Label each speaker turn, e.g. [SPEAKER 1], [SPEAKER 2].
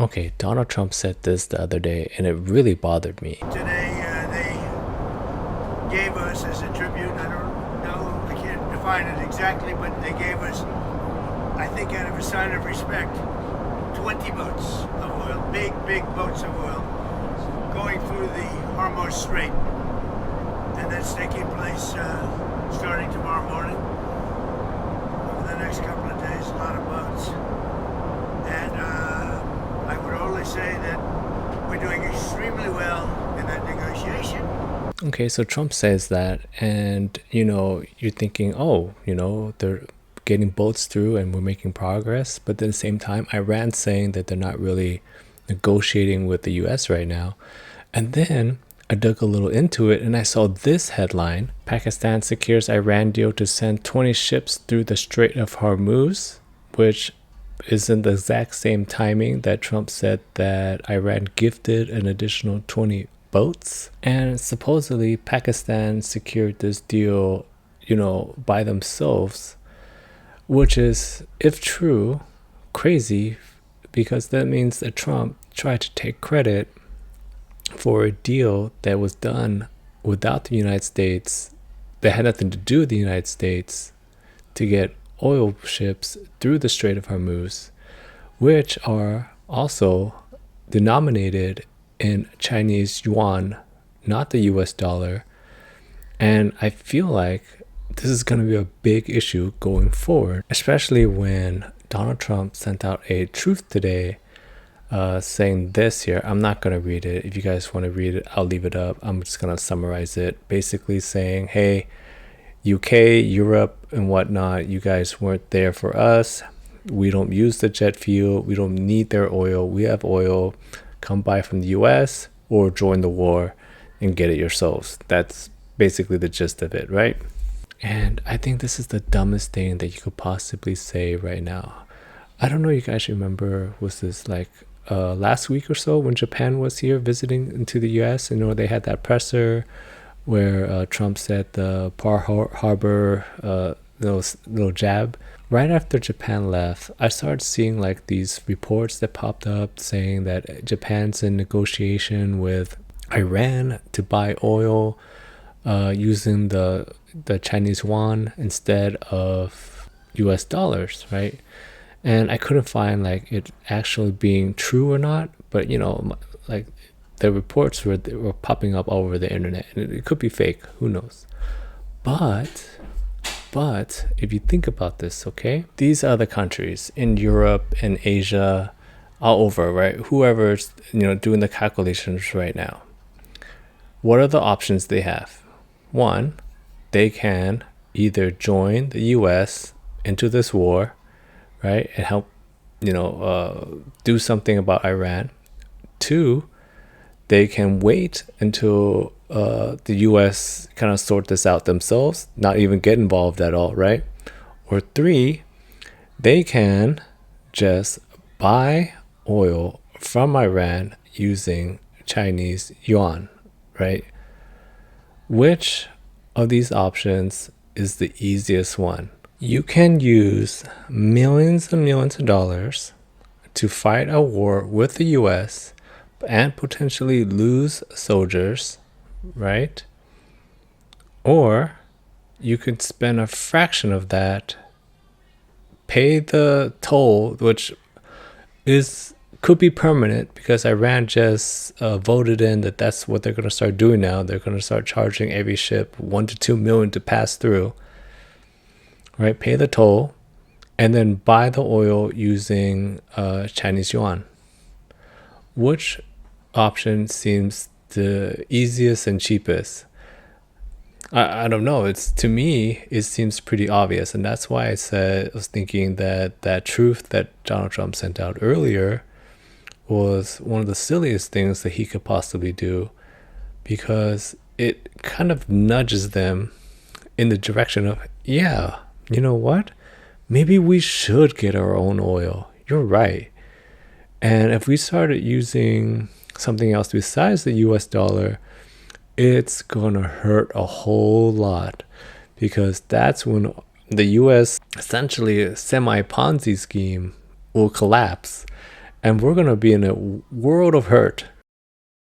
[SPEAKER 1] Okay, Donald Trump said this the other day, and it really bothered me.
[SPEAKER 2] Today they gave us as a tribute, I don't know, I can't define it exactly, but they gave us, I think out of a sign of respect, 20 boats of oil, big boats of oil, going through the Hormuz Strait. And that's taking place starting tomorrow morning. Over the next couple of days, a lot of boats. And I would only say that we're doing extremely well in that negotiation.
[SPEAKER 1] Okay, so Trump says that, and you're thinking, oh, they're getting boats through and we're making progress. But at the same time, Iran's saying that they're not really negotiating with the US right now. And then I dug a little into it and I saw this headline: Pakistan secures Iran deal to send 20 ships through the Strait of Hormuz, which is in the exact same timing that Trump said that Iran gifted an additional 20 boats. And supposedly Pakistan secured this deal, by themselves, which is, if true, crazy, because that means that Trump tried to take credit for a deal that was done without the United States, that had nothing to do with the United States, to get oil ships through the Strait of Hormuz, which are also denominated in Chinese yuan, not the US dollar. And I feel like this is going to be a big issue going forward, especially when Donald Trump sent out a truth today saying this here. I'm not going to read it. If you guys want to read it, I'll leave it up. I'm just going to summarize it. Basically saying, hey, UK, Europe, and whatnot, you guys weren't there for us. We don't use the jet fuel. We don't need their oil. We have oil. Come buy from the US or join the war and get it yourselves. That's basically the gist of it, right? And I think this is the dumbest thing that you could possibly say right now. I don't know, you guys remember, was this like last week or so when Japan was here visiting into the US? They had that presser where Trump said the Pearl Harbor little jab. Right after Japan left, I started seeing like these reports that popped up saying that Japan's in negotiation with Iran to buy oil using the Chinese yuan instead of US dollars, right? And I couldn't find like it actually being true or not, but like the reports were popping up all over the internet, and it could be fake, who knows. But if you think about this, okay, these are the countries in Europe and Asia, all over, right? Whoever's doing the calculations right now, what are the options they have? One, they can either join the US into this war, right, and help do something about Iran. Two, they can wait until the US kind of sort this out themselves, not even get involved at all, right? Or three, they can just buy oil from Iran using Chinese yuan, right? Which of these options is the easiest one? You can use millions and millions of dollars to fight a war with the US and potentially lose soldiers, right? Or you could spend a fraction of that, pay the toll, which could be permanent because Iran just voted in that that's what they're going to start doing now. They're going to start charging every ship 1 to 2 million to pass through, right? Pay the toll and then buy the oil using Chinese yuan. Which option seems the easiest and cheapest? I don't know. To me, it seems pretty obvious. And that's why I was thinking that truth that Donald Trump sent out earlier was one of the silliest things that he could possibly do, because it kind of nudges them in the direction of, yeah, you know what? Maybe we should get our own oil. You're right. And if we started using something else besides the US dollar, it's going to hurt a whole lot, because that's when the US essentially semi-Ponzi scheme will collapse. and we're gonna be in a world of hurt